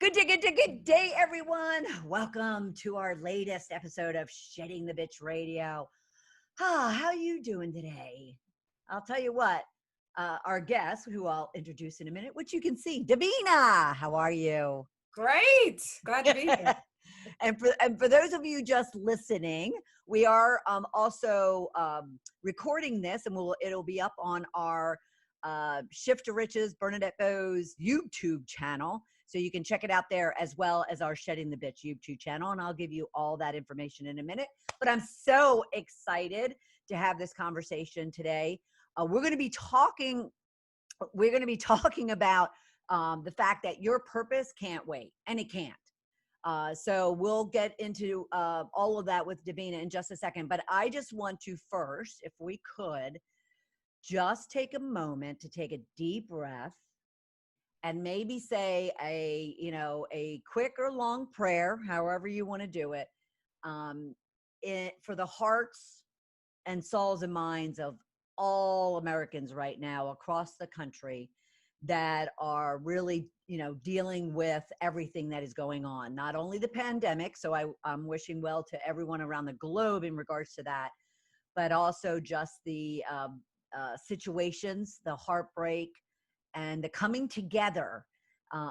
Good day, everyone. Welcome to our latest episode of Shedding the Bitch Radio. How you doing today? I'll tell you what, our guest, who I'll introduce in a minute, which you can see, Davina. How are you? Great. Glad to be here. And for those of you just listening, we are also recording this, and it'll be up on our Shift to Riches Bernadette Boas YouTube channel. So you can check it out there, as well as our Shedding the Bitch YouTube channel. And I'll give you all that information in a minute. But I'm so excited to have this conversation today. We're going to be talking about the fact that your purpose can't wait, and it can't. So we'll get into all of that with Davina in just a second. But I just want to first, if we could, just take a moment to take a deep breath and maybe say a quick or long prayer, however you want to do it, for the hearts and souls and minds of all Americans right now across the country that are really, dealing with everything that is going on, not only the pandemic. So I'm wishing well to everyone around the globe in regards to that, but also just the situations, the heartbreak, and the coming together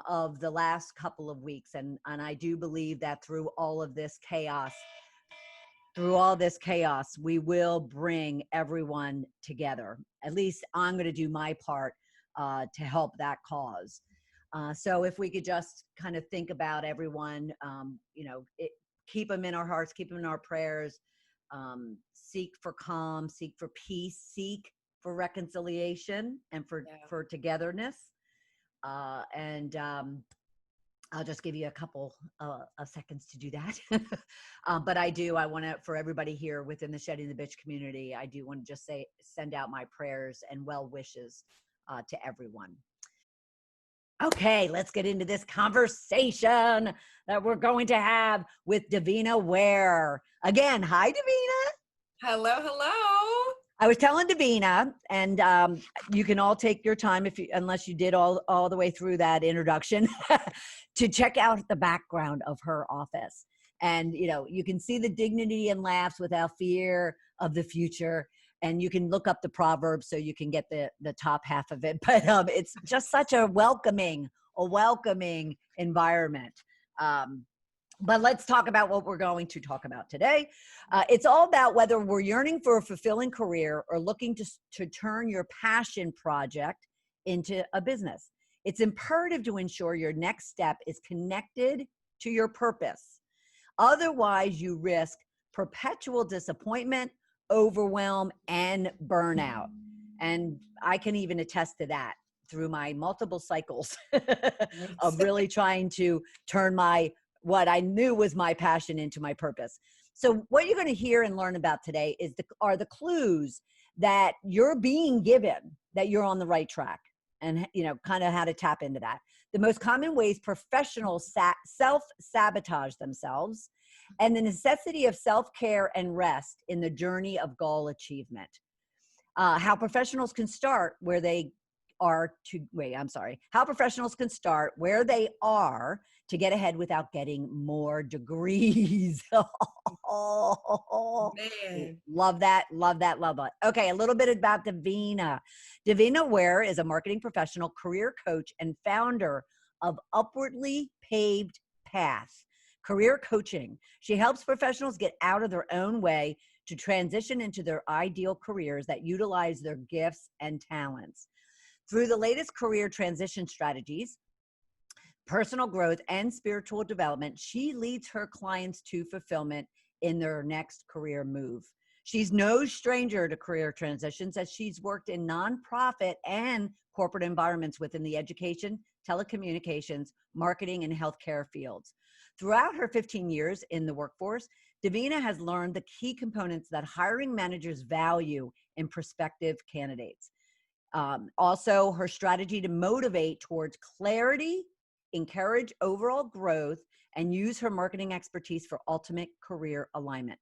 of the last couple of weeks. And I do believe that through all this chaos, we will bring everyone together. At least I'm going to do my part to help that cause. So if we could just kind of think about everyone, keep them in our hearts, keep them in our prayers, seek for calm, seek for peace, seek for reconciliation, and for togetherness. And I'll just give you a couple of seconds to do that. But I want to, for everybody here within the Shedding the Bitch community, I do want to just send out my prayers and well wishes to everyone. Okay, let's get into this conversation that we're going to have with Davina Ware. Again, hi, Davina. Hello. I was telling Davina, and you can all take your time unless you did all the way through that introduction, to check out the background of her office. And, you can see the dignity and laughs without fear of the future. And you can look up the Proverbs so you can get the top half of it. But it's just such a welcoming environment. But let's talk about what we're going to talk about today. It's all about whether we're yearning for a fulfilling career or looking to turn your passion project into a business. It's imperative to ensure your next step is connected to your purpose. Otherwise, you risk perpetual disappointment, overwhelm, and burnout. And I can even attest to that through my multiple cycles of really trying to turn what I knew was my passion into my purpose. So what you're going to hear and learn about today are the clues that you're being given that you're on the right track, and kind of how to tap into that. The most common ways professionals self-sabotage themselves, and the necessity of self-care and rest in the journey of goal achievement. How professionals can start where they are how professionals can start where they are to get ahead without getting more degrees. Oh, man. Love that. Okay, a little bit about Davina. Davina Ware is a marketing professional, career coach, and founder of Upwardly Paved Path Career Coaching. She helps professionals get out of their own way to transition into their ideal careers that utilize their gifts and talents. Through the latest career transition strategies, personal growth, and spiritual development, she leads her clients to fulfillment in their next career move. She's no stranger to career transitions, as she's worked in nonprofit and corporate environments within the education, telecommunications, marketing, and healthcare fields. Throughout her 15 years in the workforce, Davina has learned the key components that hiring managers value in prospective candidates. Also, her strategy to motivate towards clarity, encourage overall growth, and use her marketing expertise for ultimate career alignment.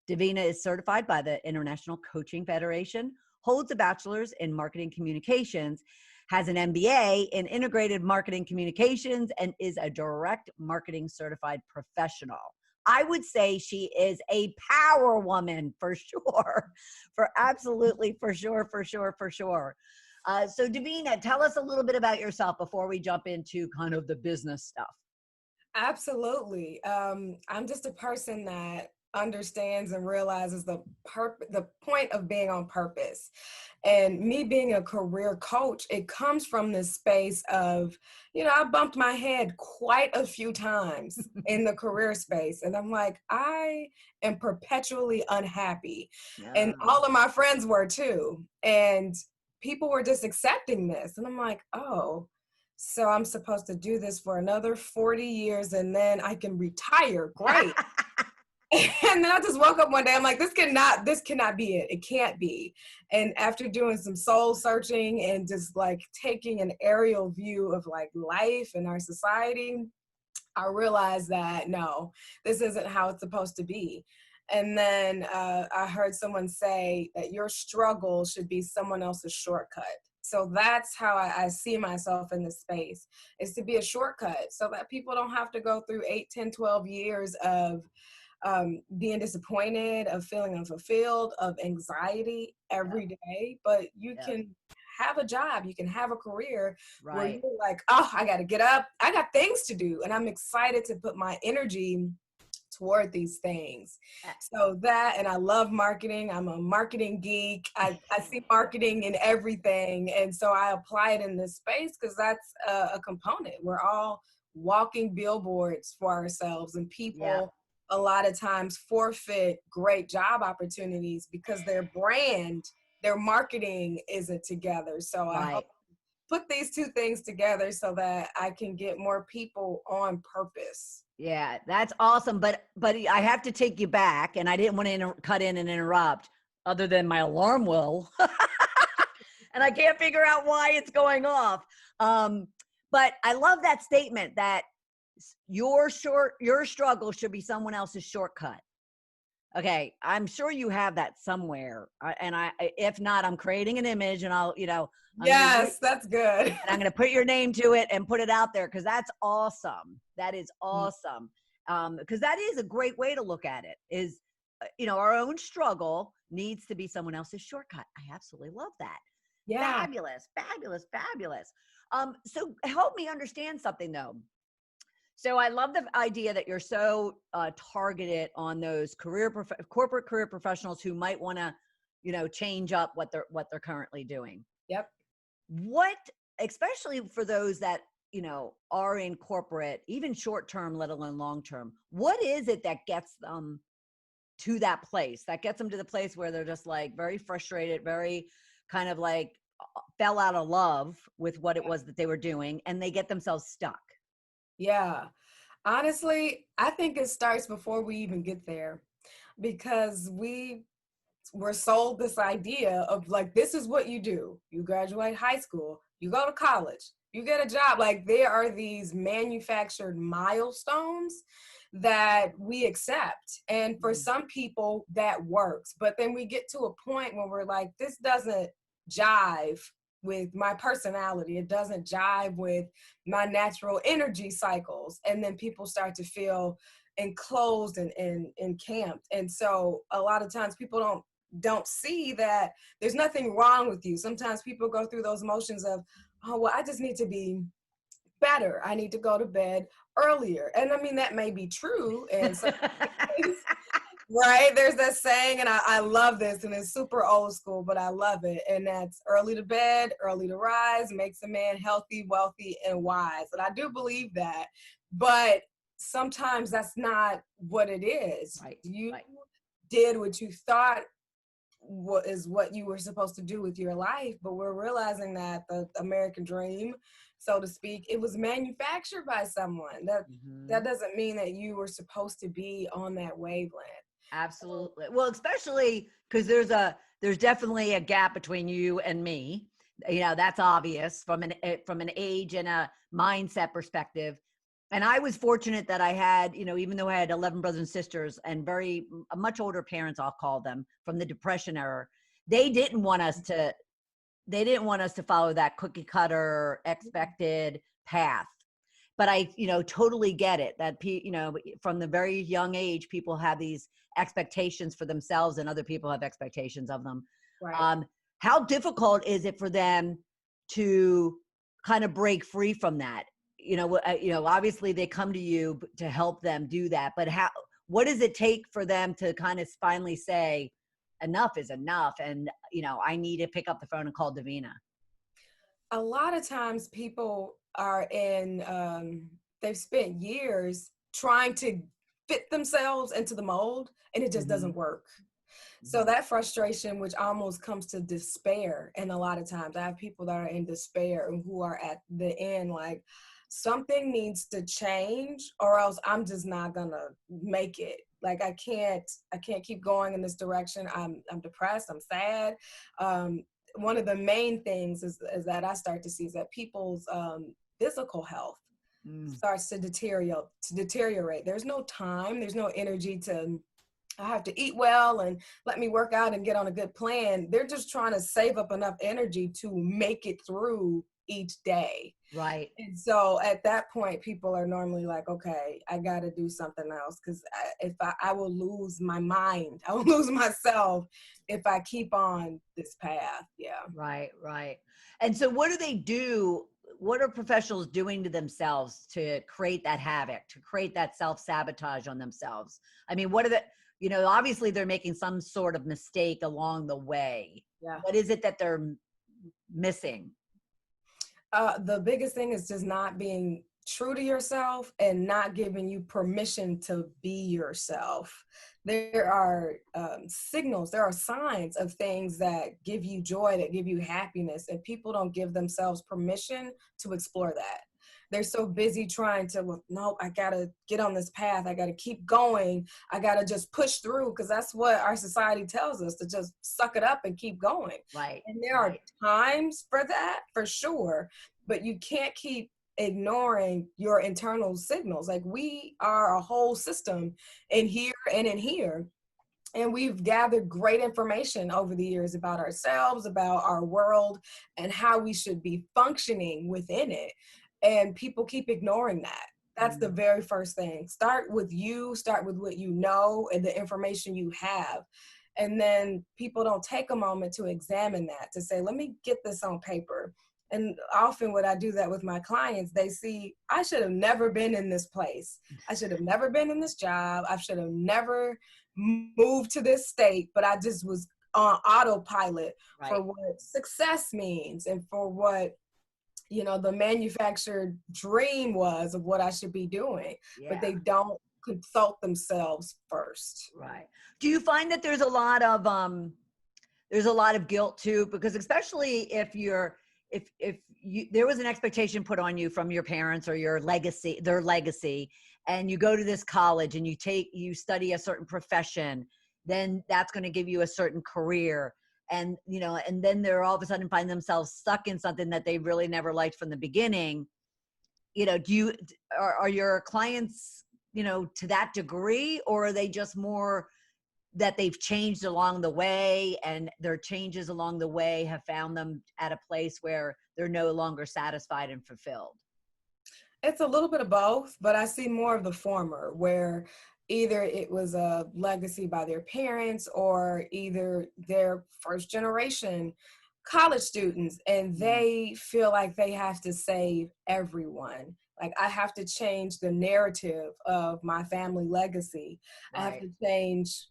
Davina is certified by the International Coaching Federation, holds a bachelor's in marketing communications, has an MBA in integrated marketing communications, and is a direct marketing certified professional. I would say she is a power woman for sure, for absolutely, for sure, for sure, for sure. So Davina, tell us a little bit about yourself before we jump into kind of the business stuff. Absolutely. I'm just a person that understands and realizes the point of being on purpose. And me being a career coach, it comes from this space of, I bumped my head quite a few times in the career space. And I'm like, I am perpetually unhappy. And all of my friends were too. And people were just accepting this. And I'm like, oh, so I'm supposed to do this for another 40 years and then I can retire. Great. And then I just woke up one day, I'm like, this cannot be it. It can't be. And after doing some soul searching and just like taking an aerial view of like life and our society, I realized that no, this isn't how it's supposed to be. And then I heard someone say that your struggle should be someone else's shortcut. So that's how I see myself in this space, is to be a shortcut so that people don't have to go through 8, 10, 12 years of being disappointed, of feeling unfulfilled, of anxiety every day. But you can have a job, you can have a career where you're like, oh, I got to get up. I got things to do. And I'm excited to put my energy toward these things. So that, and I love marketing. I'm a marketing geek. I see marketing in everything. And so I apply it in this space because that's a component. We're all walking billboards for ourselves, and people a lot of times forfeit great job opportunities because their brand, their marketing isn't together. So I hope put these two things together so that I can get more people on purpose. Yeah, that's awesome. But I have to take you back, and I didn't want to cut in and interrupt, other than my alarm will, and I can't figure out why it's going off. But I love that statement that your struggle should be someone else's shortcut. Okay, I'm sure you have that somewhere, and if not, I'm creating an image, and I'll, yes, that's good. And I'm going to put your name to it and put it out there, because that's awesome. That is awesome. Because that is a great way to look at it, is, our own struggle needs to be someone else's shortcut. I absolutely love that. Yeah. Fabulous, fabulous, fabulous. So help me understand something though. So I love the idea that you're so targeted on those corporate career professionals who might want to, change up what they're currently doing. Yep. What, especially for those that, are in corporate, even short term, let alone long term, what is it that gets them to that place, that gets them to the place where they're just like very frustrated, very kind of like fell out of love with what it was that they were doing, and they get themselves stuck? Yeah. Honestly, I think it starts before we even get there, because we were sold this idea of like, this is what you do. You graduate high school, you go to college, you get a job. Like, there are these manufactured milestones that we accept. And for some people that works, but then we get to a point where we're like, this doesn't jive with my personality. It doesn't jive with my natural energy cycles. And then people start to feel enclosed and encamped. And so a lot of times people don't see that there's nothing wrong with you. Sometimes people go through those motions of, oh, well, I just need to be better. I need to go to bed earlier. And I mean, that may be true. And so right, there's that saying, and I love this, and it's super old school, but I love it. And that's early to bed, early to rise makes a man healthy, wealthy, and wise. And I do believe that, but sometimes that's not what it is. Right. You did what you thought is what you were supposed to do with your life, but we're realizing that the American dream, so to speak, it was manufactured by someone. That doesn't mean that you were supposed to be on that wavelength. Absolutely. Well, especially because there's definitely a gap between you and me. That's obvious from an age and a mindset perspective. And I was fortunate that I had, even though I had 11 brothers and sisters and very much older parents, I'll call them, from the Depression era, they didn't want us to they didn't want us to follow that cookie cutter expected path. But I, totally get it that, from the very young age, people have these expectations for themselves and other people have expectations of them. Right. How difficult is it for them to kind of break free from that? Obviously they come to you to help them do that, but what does it take for them to kind of finally say enough is enough? And, I need to pick up the phone and call Davina. A lot of times people are they've spent years trying to fit themselves into the mold and it just doesn't work. So that frustration, which almost comes to despair, and a lot of times I have people that are in despair and who are at the end like, something needs to change or else I'm just not gonna make it. Like I can't keep going in this direction. I'm depressed, I'm sad. One of the main things is that I start to see is that people's physical health starts to deteriorate. There's no time, there's no energy to, I have to eat well and let me work out and get on a good plan. They're just trying to save up enough energy to make it through each day. Right. And so at that point, people are normally like, okay, I got to do something else because if I will lose my mind, I will lose myself if I keep on this path. Yeah. Right, right. And so what do they do? What are professionals doing to themselves to create that havoc, to create that self-sabotage on themselves? I mean, what are the, obviously they're making some sort of mistake along the way. Yeah. What is it that they're missing? The biggest thing is just not being true to yourself and not giving you permission to be yourself. There are signals, there are signs of things that give you joy, that give you happiness, and people don't give themselves permission to explore that. They're so busy trying to, well, no, I gotta get on this path. I gotta keep going. I gotta just push through because that's what our society tells us, to just suck it up and keep going. Right. And there are times for that, for sure, but you can't keep ignoring your internal signals. Like we are a whole system in here and in here. And we've gathered great information over the years about ourselves, about our world, and how we should be functioning within it. And people keep ignoring that. That's the very first thing. Start with you, start with what you know and the information you have. And then people don't take a moment to examine that, to say, let me get this on paper. And often when I do that with my clients, they see, I should have never been in this place. I should have never been in this job. I should have never moved to this state, but I just was on autopilot for what success means and for what, the manufactured dream was of what I should be doing, but they don't consult themselves first. Right. Do you find that there's a lot of guilt too? Because especially if there was an expectation put on you from your parents or their legacy, and you go to this college and you study a certain profession, then that's going to give you a certain career. And, and then they're all of a sudden find themselves stuck in something that they really never liked from the beginning. Are your clients, to that degree, or are they just more that they've changed along the way and their changes along the way have found them at a place where they're no longer satisfied and fulfilled? It's a little bit of both, but I see more of the former, where either it was a legacy by their parents or either their first generation college students, and they feel like they have to save everyone. Like I have to change the narrative of my family legacy. I have to change,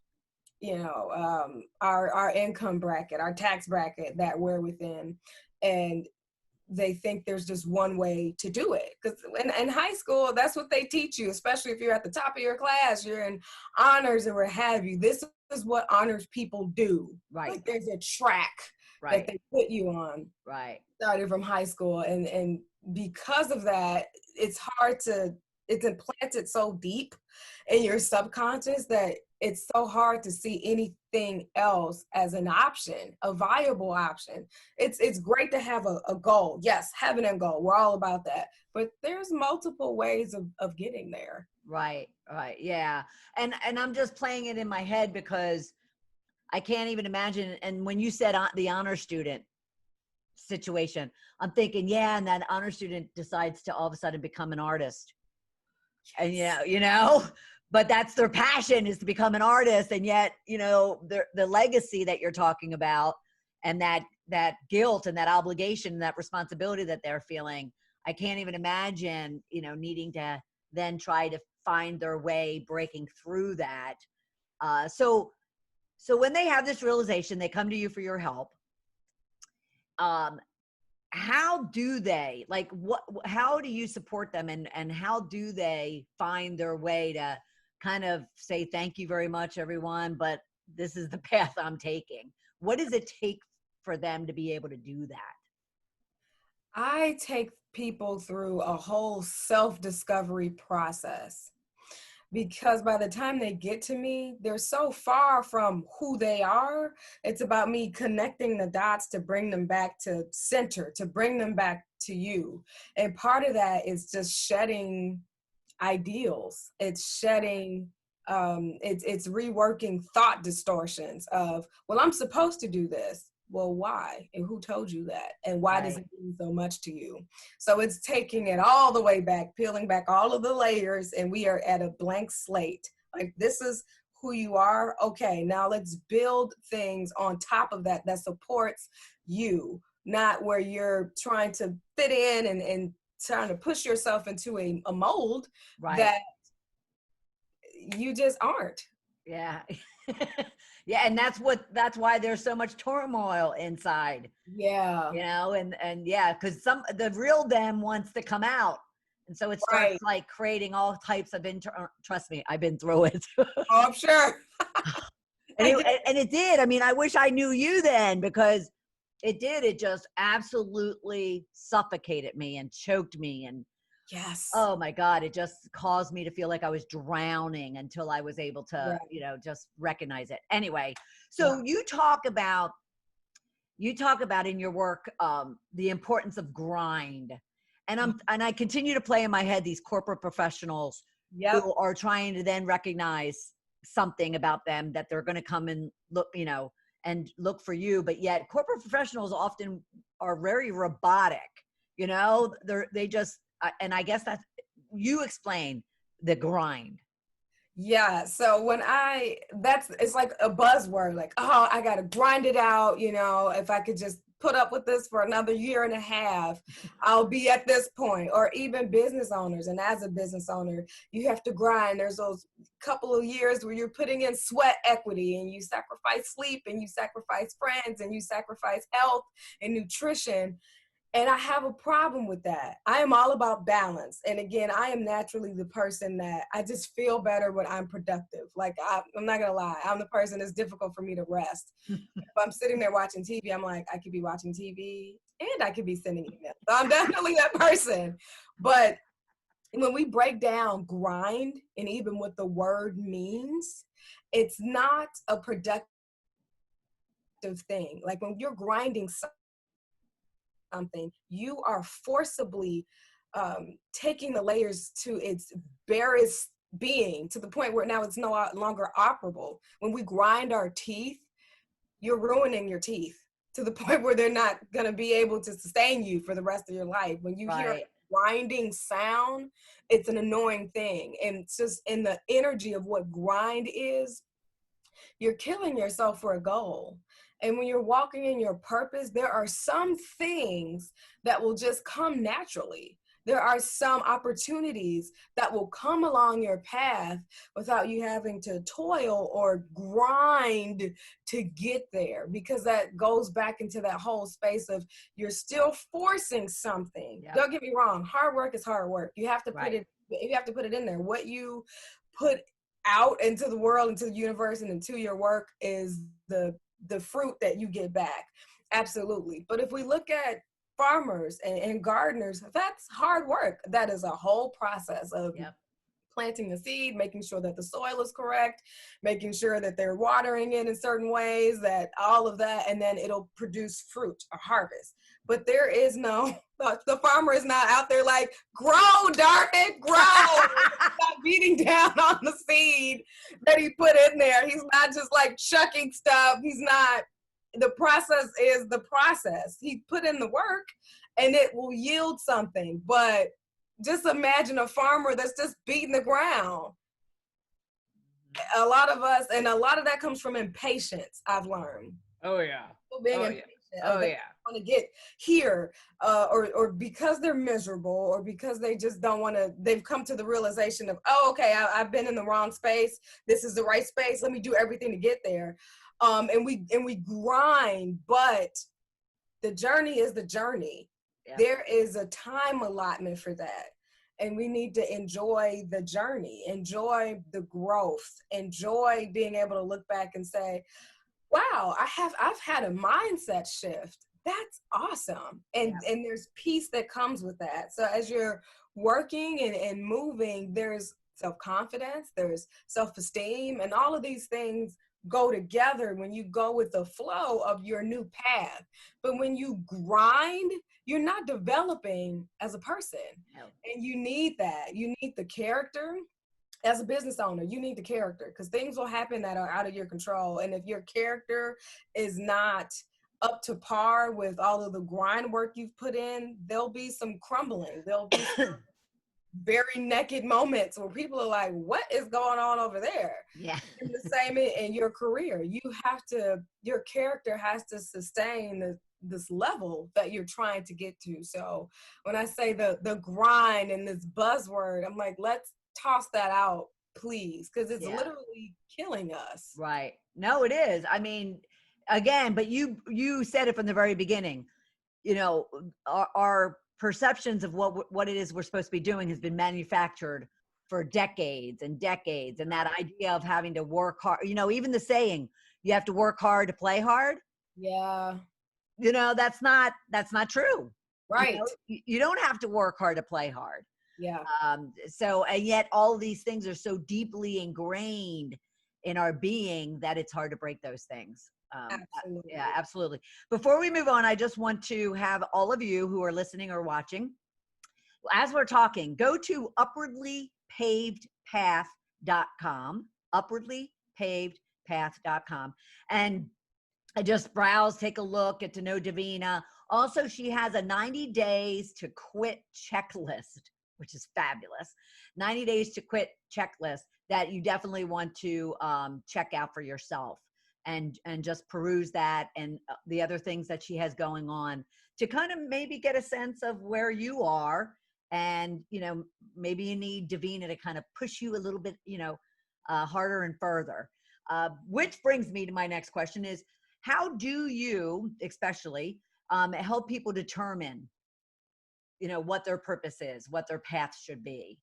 our income bracket, our tax bracket that we're within. And they think there's just one way to do it. Because in high school, that's what they teach you, especially if you're at the top of your class, you're in honors and what have you. This is what honors people do. Right. Like there's a track that they put you on. Right. Started from high school. And because of that, it's implanted so deep in your subconscious that it's so hard to see anything else as an option, a viable option. It's great to have a goal. Yes, have an end goal. We're all about that. But there's multiple ways of getting there. Right. Yeah. And I'm just playing it in my head because I can't even imagine. And when you said the honor student, situation. I'm thinking, yeah, and that honor student decides to all of a sudden become an artist. And but that's their passion, is to become an artist. And yet, the legacy that you're talking about, and that guilt and that obligation and that responsibility that they're feeling, I can't even imagine, needing to then try to find their way breaking through that. So when they have this realization, they come to you for your help. How do they, how do you support them, and how do they find their way to kind of say, thank you very much, everyone, but this is the path I'm taking? What does it take for them to be able to do that? I take people through a whole self-discovery process, because by the time they get to me, they're so far from who they are. It's about me connecting the dots to bring them back to center, to bring them back to you. And part of that is just shedding ideals. It's shedding, it's reworking thought distortions of, well, I'm supposed to do this. Well, why? And who told you that? And why does it mean so much to you? So it's taking it all the way back, peeling back all of the layers, and we are at a blank slate. Like, this is who you are. Okay, now let's build things on top of that supports you, not where you're trying to fit in and trying to push yourself into a mold that you just aren't. Yeah. Yeah. And that's why there's so much turmoil inside. Yeah. And yeah, because the real them wants to come out. And so it starts like creating all types of trust me, I've been through it. Oh, I'm sure. and it did. I mean, I wish I knew you then, because it did. It just absolutely suffocated me and choked me. And yes. Oh my God, it just caused me to feel like I was drowning until I was able to, just recognize it. Anyway, so you talk about in your work, the importance of grind. And I continue to play in my head these corporate professionals who are trying to then recognize something about them, that they're going to come and look, and look for you. But yet corporate professionals often are very robotic, they just, and I guess you explain the grind. Yeah. So it's like a buzzword, like, oh, I got to grind it out. If I could just put up with this for another year and a half, I'll be at this point. Or even business owners. And as a business owner, you have to grind. There's those couple of years where you're putting in sweat equity, and you sacrifice sleep, and you sacrifice friends, and you sacrifice health and nutrition. And I have a problem with that. I am all about balance. And again, I am naturally the person that I just feel better when I'm productive. Like, I'm not going to lie. I'm the person that's difficult for me to rest. If I'm sitting there watching TV, I'm like, I could be watching TV and I could be sending emails. So I'm definitely that person. But when we break down grind, and even what the word means, it's not a productive thing. Like, when you're grinding something, you are forcibly taking the layers to its barest being, to the point where now it's no longer operable. When we grind our teeth, you're ruining your teeth to the point where they're not going to be able to sustain you for the rest of your life. When you hear a grinding sound, it's an annoying thing. And it's just in the energy of what grind is, you're killing yourself for a goal. And when you're walking in your purpose, there are some things that will just come naturally. There are some opportunities that will come along your path without you having to toil or grind to get there, because that goes back into that whole space of you're still forcing something. Yep. Don't get me wrong. Hard work is hard work. You have to put it in there. What you put out into the world, into the universe, and into your work is the fruit that you get back. Absolutely. But if we look at farmers and gardeners, that's hard work. That is a whole process of planting the seed, making sure that the soil is correct, making sure that they're watering it in certain ways, that all of that, and then it'll produce fruit or harvest. But there is the farmer is not out there like, grow, darn it, grow. He's not beating down on the seed that he put in there. He's not just like chucking stuff. the process is the process. He put in the work and it will yield something. But just imagine a farmer that's just beating the ground. A lot of us, and a lot of that comes from impatience, I've learned. Oh yeah. People being Oh yeah. impatient. Oh They yeah. want to get here, or because they're miserable, or because they just don't want to. They've come to the realization of, oh, okay, I've been in the wrong space. This is the right space. Let me do everything to get there. And we grind, but the journey is the journey. Yeah. There is a time allotment for that. And we need to enjoy the journey, enjoy the growth, enjoy being able to look back and say, wow, I've had a mindset shift. That's awesome. And there's peace that comes with that. So as you're working and moving, there's self-confidence, there's self-esteem, and all of these things go together when you go with the flow of your new path. But when you grind, you're not developing as a person. No. And you need that. You need the character. As a business owner, you need the character, because things will happen that are out of your control. And if your character is not up to par with all of the grind work you've put in, there'll be some crumbling. There'll be some very naked moments where people are like, what is going on over there? Yeah. And the same in your career. Your character has to sustain this level that you're trying to get to. So when I say the grind and this buzzword, I'm like, let's toss that out, please, because it's literally killing us. Right. No, it is. I mean, again, but you said it from the very beginning. You know, our perceptions of what it is we're supposed to be doing has been manufactured for decades and decades. And that idea of having to work hard, you know, even the saying, you have to work hard to play hard. Yeah. You know, that's not true. Right. You know, you don't have to work hard to play hard. Yeah. So, and yet all of these things are so deeply ingrained in our being that it's hard to break those things. Absolutely. Yeah, absolutely. Before we move on, I just want to have all of you who are listening or watching, as we're talking, go to upwardlypavedpath.com, upwardlypavedpath.com, and just browse, take a look, get to know Davina. Also, she has a 90 days to quit checklist, which is fabulous. 90 days to quit checklist that you definitely want to check out for yourself, and just peruse that and the other things that she has going on to kind of maybe get a sense of where you are. And, you know, maybe you need Davina to kind of push you a little bit, you know, harder and further. Which brings me to my next question is, how do you, especially, help people determine, you know, what their purpose is, what their path should be?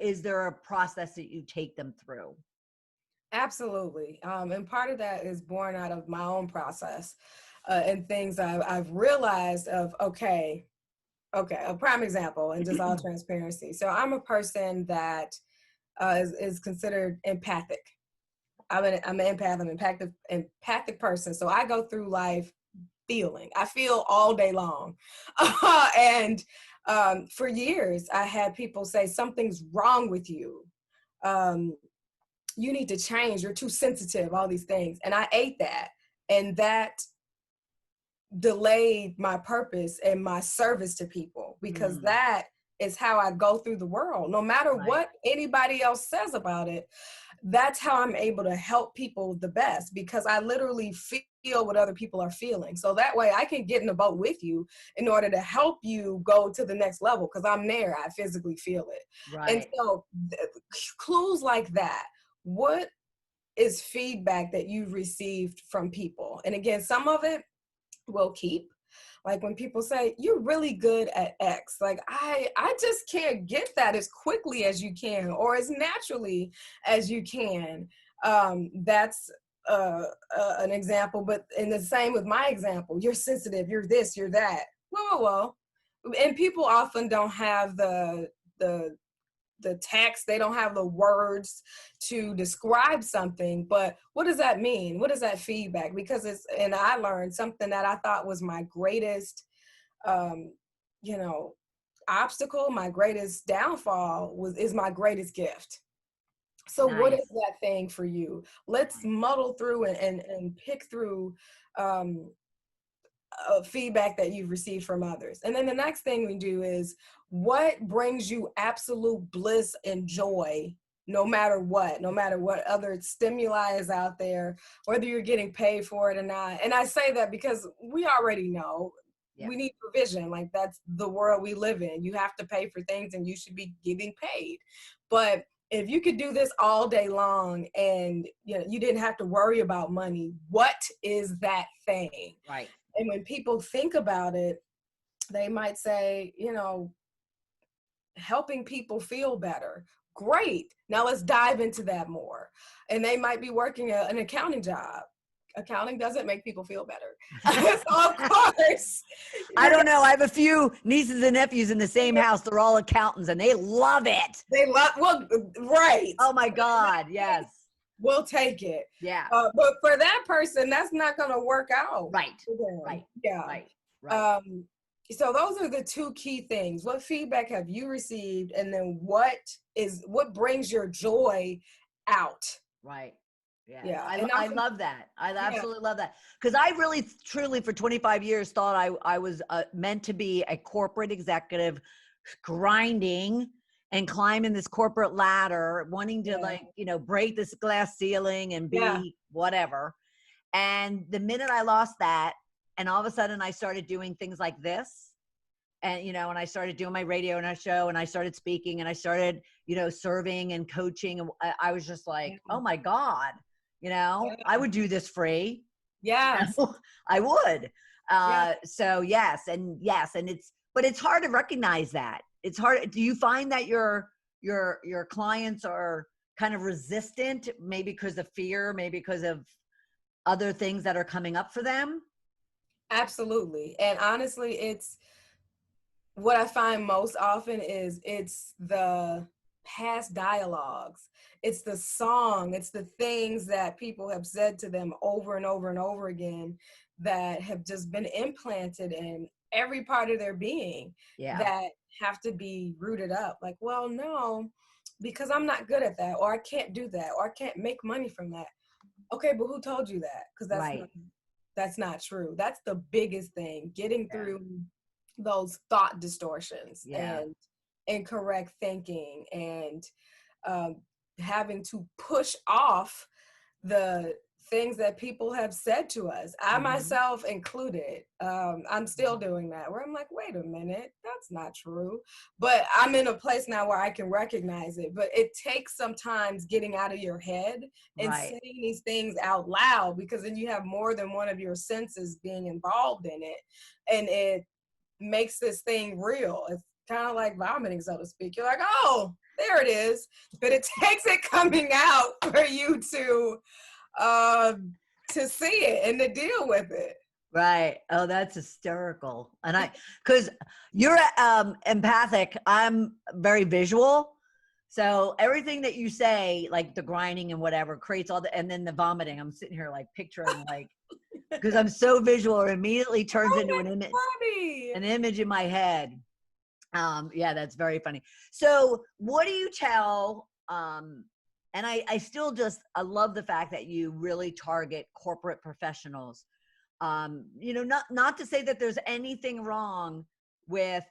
Is there a process that you take them through? Absolutely. And part of that is born out of my own process and things I've realized of, okay, a prime example, and just all transparency. So I'm a person that is considered empathic. I'm an empath, I'm an empathic person. So I go through life feeling. I feel all day long. And for years, I had people say, something's wrong with you. You need to change. You're too sensitive, all these things. And I ate that. And that delayed my purpose and my service to people, because that is how I go through the world. No matter what anybody else says about it, that's how I'm able to help people the best, because I literally feel what other people are feeling. So that way I can get in the boat with you in order to help you go to the next level, because I'm there. I physically feel it. Right. And so clues like that. What is feedback that you've received from people? And again, some of it will keep. Like when people say, you're really good at X, like I just can't get that as quickly as you can or as naturally as you can. That's an example, but in the same with my example, you're sensitive, you're this, you're that. Whoa. And people often don't have the text, they don't have the words to describe something, but what does that mean? What is that feedback? Because and I learned something that I thought was my greatest, obstacle, my greatest downfall is my greatest gift. So what is Nice. that thing for you? Let's muddle through and pick through um, feedback that you've received from others. And then the next thing we do is what brings you absolute bliss and joy, no matter what other stimuli is out there, whether you're getting paid for it or not. And I say that because we already know Yeah. we need provision. Like, that's the world we live in. You have to pay for things and you should be getting paid. But if you could do this all day long and you didn't have to worry about money, what is that thing? Right. And when people think about it, they might say, helping people feel better. Great. Now let's dive into that more. And they might be working an accounting job. Accounting doesn't make people feel better. So of course. I don't know. I have a few nieces and nephews in the same house. They're all accountants and they love it. They love, well, right. Oh my God. Yes. We'll take it. Yeah. But for that person, that's not going to work out. Right. for them. Right. Yeah. Right. So those are the two key things. What feedback have you received? And then what brings your joy out? Right. Yeah. Yeah. I love that. I absolutely love that. Because I really, truly, for 25 years, thought I was meant to be a corporate executive, grinding and climbing this corporate ladder, wanting to break this glass ceiling and be whatever. And the minute I lost that, and all of a sudden I started doing things like this, and and I started doing my radio and a show, and I started speaking, and I started serving and coaching, and I was just like, oh my God, I would do this free. Yes. I would. So yes, and it's hard to recognize that. It's hard. Do you find that your clients are kind of resistant, maybe because of fear, maybe because of other things that are coming up for them? Absolutely. And honestly, it's what I find most often is it's the past dialogues. It's the song. It's the things that people have said to them over and over and over again that have just been implanted in every part of their being that have to be rooted up. Like, well, no, because I'm not good at that, or I can't do that, or I can't make money from that. Okay, but who told you that? Because that's not true. That's the biggest thing, getting through those thought distortions and incorrect thinking, and having to push off the things that people have said to us. I myself included. I'm still doing that, where I'm like, wait a minute, that's not true. But I'm in a place now where I can recognize it. But it takes sometimes getting out of your head and saying these things out loud, because then you have more than one of your senses being involved in it. And it makes this thing real. It's kind of like vomiting, so to speak. You're like, oh, there it is. But it takes it coming out for you to see it and to deal with it. Right. Oh, that's hysterical. And because you're empathic, I'm very visual. So everything that you say, like the grinding and whatever, creates all and then the vomiting, I'm sitting here like picturing because I'm so visual, it immediately turns into an image in my head. That's very funny. So what do you tell, and I still I love the fact that you really target corporate professionals. Not to say that there's anything wrong with,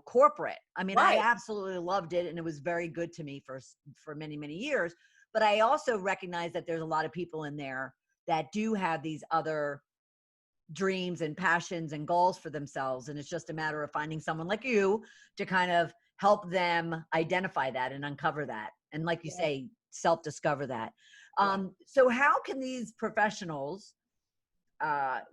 corporate. I mean, I absolutely loved it and it was very good to me for many, many years. But I also recognize that there's a lot of people in there that do have these other dreams and passions and goals for themselves. And it's just a matter of finding someone like you to kind of help them identify that and uncover that. And like you say, self-discover that. So how can these professionals,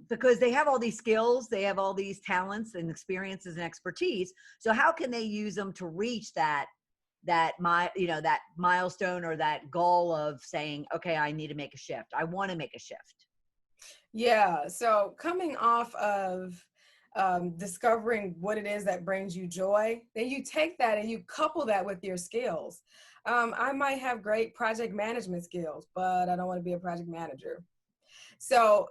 because they have all these skills, they have all these talents and experiences and expertise. So how can they use them to reach that milestone or that goal of saying, okay, I need to make a shift. I want to make a shift. Yeah. So coming off of discovering what it is that brings you joy, then you take that and you couple that with your skills. I might have great project management skills, but I don't want to be a project manager. So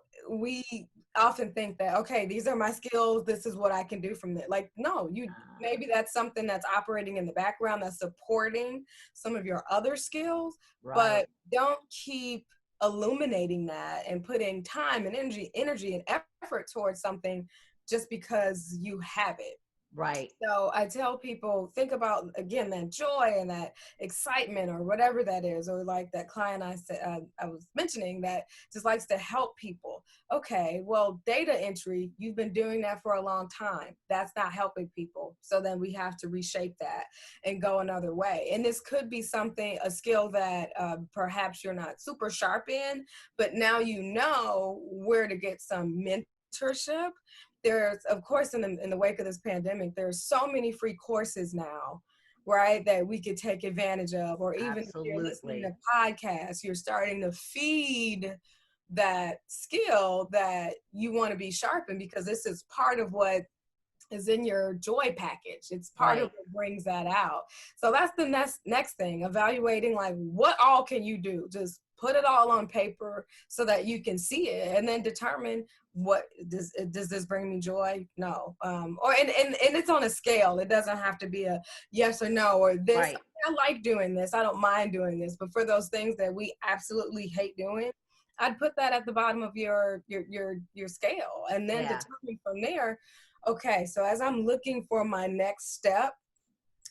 often think that, okay, these are my skills, this is what I can do from it. Like, no, maybe that's something that's operating in the background that's supporting some of your other skills, Right. but don't keep illuminating that and putting time and energy and effort towards something just because you have it. Right. So I tell people, think about, again, that joy and that excitement or whatever that is, or like that client I said, I was mentioning that just likes to help people. Okay, well, data entry, you've been doing that for a long time. That's not helping people. So then we have to reshape that and go another way. And this could be something, a skill that perhaps you're not super sharp in, but now you know where to get some mentorship. There's, of course, in the wake of this pandemic, there's so many free courses now, right, that we could take advantage of. Or even if you're listening Absolutely. to podcasts, you're starting to feed that skill that you want to be sharpened, because this is part of what is in your joy package. It's part of Right. what brings that out. So that's the next thing, evaluating like what all can you do. Just put it all on paper so that you can see it, and then determine, what does this bring me joy? No. Or and it's on a scale. It doesn't have to be a yes or no, or this, Right. I like doing this, I don't mind doing this. But for those things that we absolutely hate doing, I'd put that at the bottom of your scale, and then Yeah. determine from there. Okay, so as I'm looking for my next step,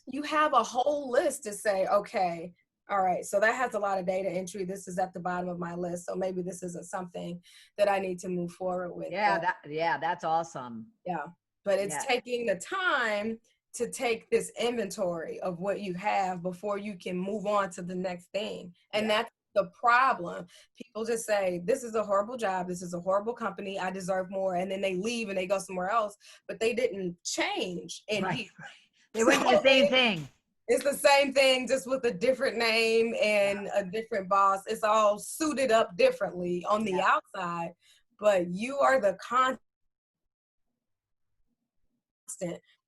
you have a whole list to say, okay, all right, so that has a lot of data entry. This is at the bottom of my list. So maybe this isn't something that I need to move forward with. Yeah. But Yeah. That's awesome. yeah, but it's Yeah. taking the time to take this inventory of what you have before you can move on to the next thing. And Yeah. that's the problem. People just say, this is a horrible job, this is a horrible company, I deserve more. And then they leave and they go somewhere else, but they didn't change in Right. here. They So went to the same thing. it's the same thing, just with a different name Yeah. and a different boss. It's all suited up differently on the Yeah. outside, but you are the constant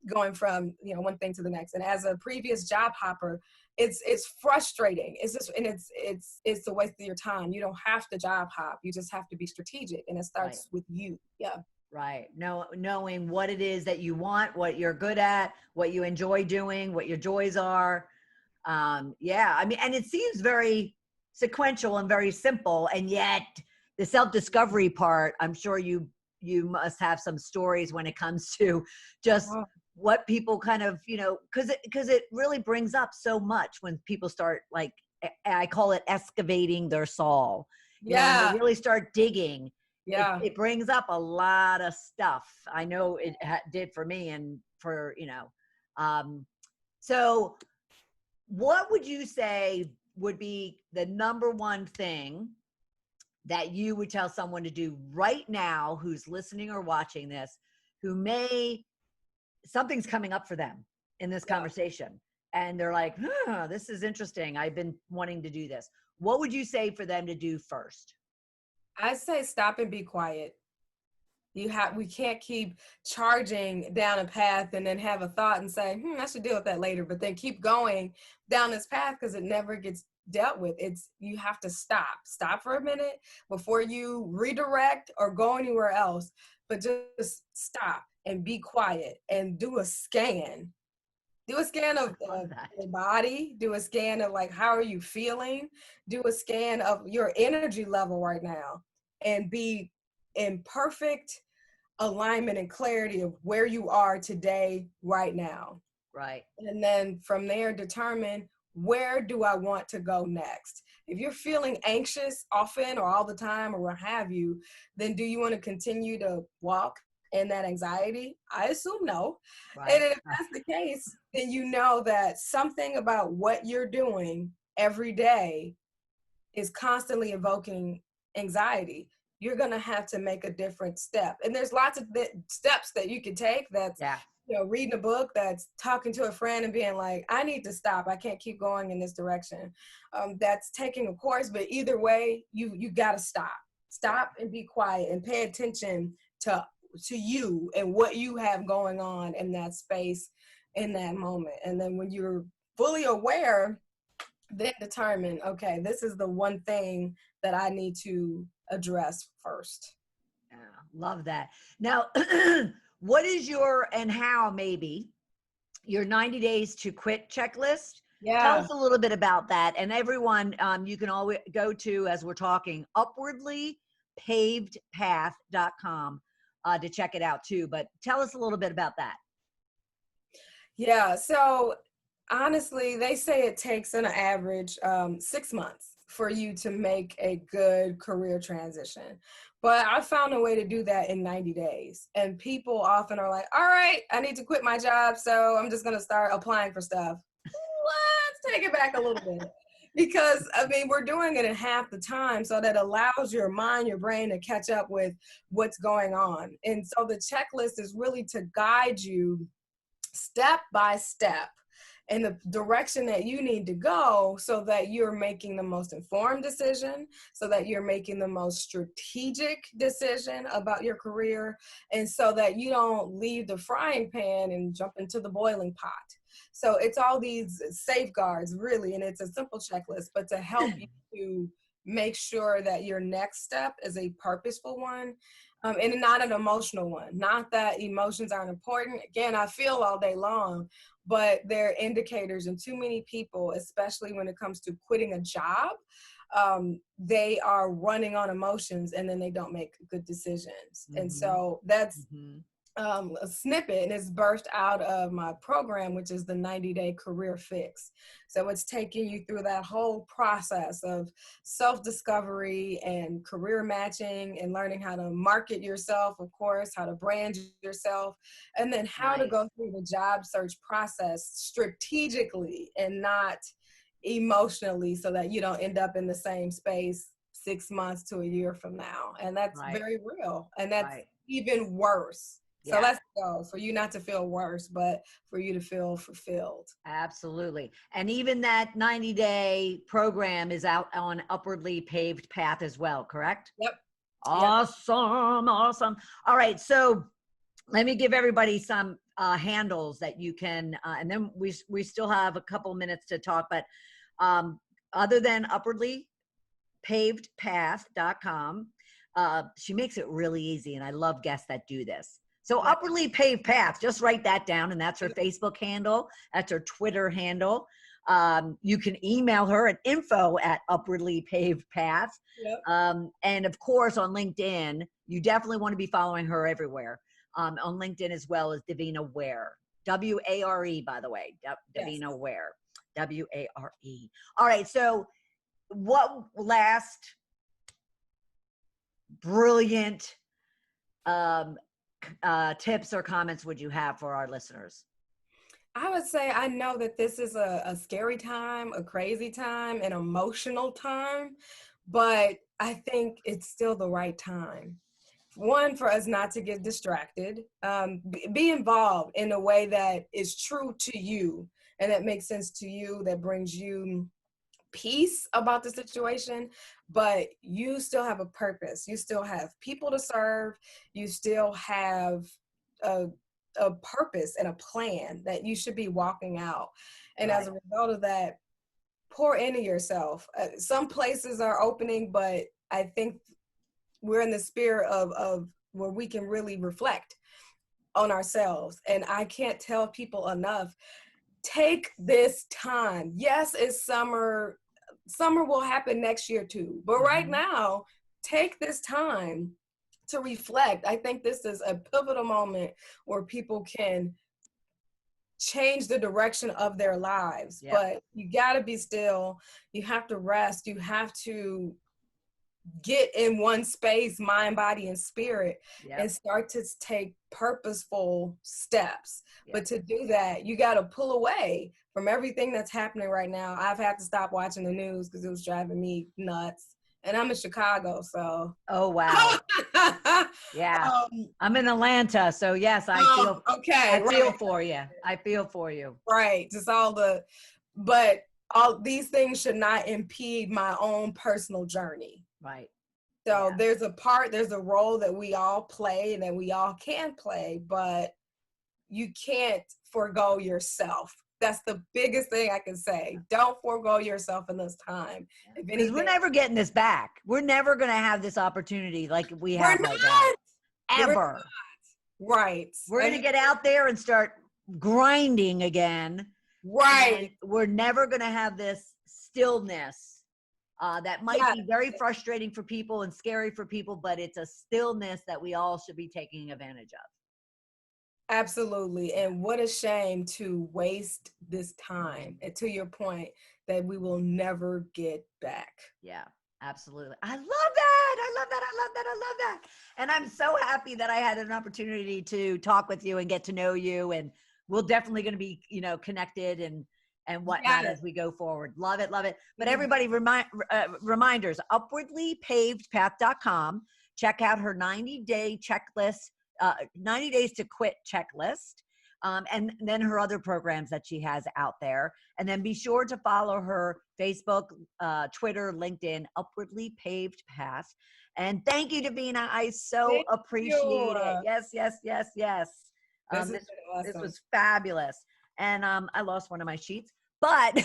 going from, one thing to the next. And as a previous job hopper, it's frustrating. It's just, and it's a waste of your time. You don't have to job hop. You just have to be strategic, and it Right. starts with you. Yeah. Right. Knowing what it is that you want, what you're good at, what you enjoy doing, what your joys are. Yeah. I mean, and it seems very sequential and very simple, and yet the self-discovery part, I'm sure you must have some stories when it comes to just Oh, what people kind of, because it really brings up so much when people start, like, I call it excavating their soul. When they yeah. really start digging, Yeah. it brings up a lot of stuff. I know it did for me, and for, um, so what would you say would be the number one thing that you would tell someone to do right now who's listening or watching this, who something's coming up for them in this Yeah. conversation, and they're like, this is interesting, I've been wanting to do this. What would you say for them to do first? I say stop and be quiet. We can't keep charging down a path and then have a thought and say, I should deal with that later, but then keep going down this path because it never gets dealt with. You have to stop for a minute before you redirect or go anywhere else, but just stop and be quiet and do a scan. Do a scan I of love that. your body. Do a scan of, like, how are you feeling? Do a scan of your energy level right now, and be in perfect alignment and clarity of where you are today, right now. Right. And then from there, determine, where do I want to go next? If you're feeling anxious often or all the time or what have you, then do you want to continue to walk in that anxiety? I assume no. And Right. if that's the case, then you know that something about what you're doing every day is constantly evoking anxiety. You're going to have to make a different step. And there's lots of steps that you can take. That's, Yeah. reading a book, that's talking to a friend and being like, I need to stop. I can't keep going in this direction. That's taking a course, but either way, you got to stop and be quiet and pay attention to you and what you have going on in that space, in that moment. And then when you're fully aware, then determine, okay, this is the one thing that I need to address first. Yeah. Love that. Now, what is your, and how maybe, your 90 days to quit checklist? Tell Yeah. us a little bit about that. And everyone, you can always go to, as we're talking, upwardlypavedpath.com to check it out too. But tell us a little bit about that. Yeah. So honestly, they say it takes an average 6 months for you to make a good career transition. But I found a way to do that in 90 days. And people often are like, all right, I need to quit my job. So I'm just going to start applying for stuff. Let's take it back a little bit. Because I mean, we're doing it in half the time. So that allows your mind, your brain to catch up with what's going on. And so the checklist is really to guide you step by step in the direction that you need to go so that you're making the most informed decision, so that you're making the most strategic decision about your career, and so that you don't leave the frying pan and jump into the boiling pot. So it's all these safeguards, really, and it's a simple checklist, but to help you to make sure that your next step is a purposeful one, and not an emotional one. Not that emotions aren't important. Again, I feel all day long, but they're indicators. And too many people, especially when it comes to quitting a job, they are running on emotions and then they don't make good decisions. And so that's a snippet, and it's birthed out of my program, which is the 90-day career fix. So it's taking you through that whole process of self-discovery and career matching and learning how to market yourself, of course, how to brand yourself, and then how to go through the job search process strategically and not emotionally, so that you don't end up in the same space 6 months to a year from now. And that's very real. And that's even worse. So let's go, for you not to feel worse, but for you to feel fulfilled. Absolutely. And even that 90-day program is out on Upwardly Paved Path as well, correct? Yep. Awesome. Awesome. All right. So let me give everybody some handles that you can, and then we still have a couple minutes to talk, but other than upwardlypavedpath.com, she makes it really easy, and I love guests that do this. So Upwardly Paved Path, just write that down, and that's her Facebook handle. That's her Twitter handle. You can email her at info@upwardlypavedpath. And of course, on LinkedIn, you definitely want to be following her everywhere. On LinkedIn as well as Davina Ware, W-A-R-E, by the way, Davina Ware, W-A-R-E. All right. So what last brilliant tips or comments would you have for our listeners? I would say, I know that this is a scary time, a crazy time, an emotional time, but I think it's still the right time. One, for us not to get distracted, be involved in a way that is true to you and that makes sense to you, that brings you peace about the situation, but you still have a purpose. You still have people to serve. You still have a purpose and a plan that you should be walking out. And as a result of that, pour into yourself. Some places are opening, but I think we're in the spirit of where we can really reflect on ourselves. And I can't tell people enough, take this time. Yes, it's summer. Summer will happen next year too. But right now, take this time to reflect. I think this is a pivotal moment where people can change the direction of their lives. But you got to be still. You have to rest. You have to get in one space, mind, body, and spirit, and start to take purposeful steps. But to do that, you got to pull away from everything that's happening right now. I've had to stop watching the news because it was driving me nuts. And I'm in Chicago, so. Oh, wow. I'm in Atlanta, so yes, I feel I feel for you. I feel for you. Right. Just but all these things should not impede my own personal journey. Right. So there's a role that we all play and that we all can play, but you can't forego yourself. That's the biggest thing I can say. Don't forego yourself in this time. Because we're never getting this back. We're never going to have this opportunity like we have right now. ever. Right. We're going to get out there and start grinding again. Right. And we're never going to have this stillness that might be very frustrating for people and scary for people, but it's a stillness that we all should be taking advantage of. Absolutely. And what a shame to waste this time. And to your point, that we will never get back. Yeah, absolutely. I love that. I love that. I love that. I love that. And I'm so happy that I had an opportunity to talk with you and get to know you. And we're definitely going to be, connected and whatnot as we go forward. Love it. Love it. But everybody reminders, upwardlypavedpath.com. Check out her 90-day checklist, 90 days to quit checklist. And then her other programs that she has out there. And then be sure to follow her Facebook, Twitter, LinkedIn, Upwardly Paved Path. And thank you, Davina. I so appreciate it. Yes, yes, yes, yes. This was fabulous. And I lost one of my sheets. But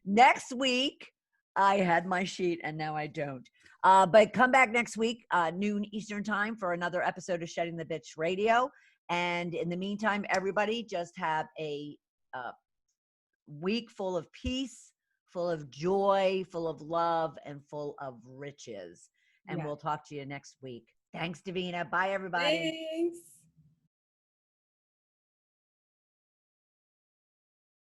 next week, I had my sheet and now I don't. But come back next week, noon Eastern time, for another episode of Shedding the Bitch Radio. And in the meantime, everybody just have a week full of peace, full of joy, full of love, and full of riches. And we'll talk to you next week. Thanks, Davina. Bye, everybody. Thanks.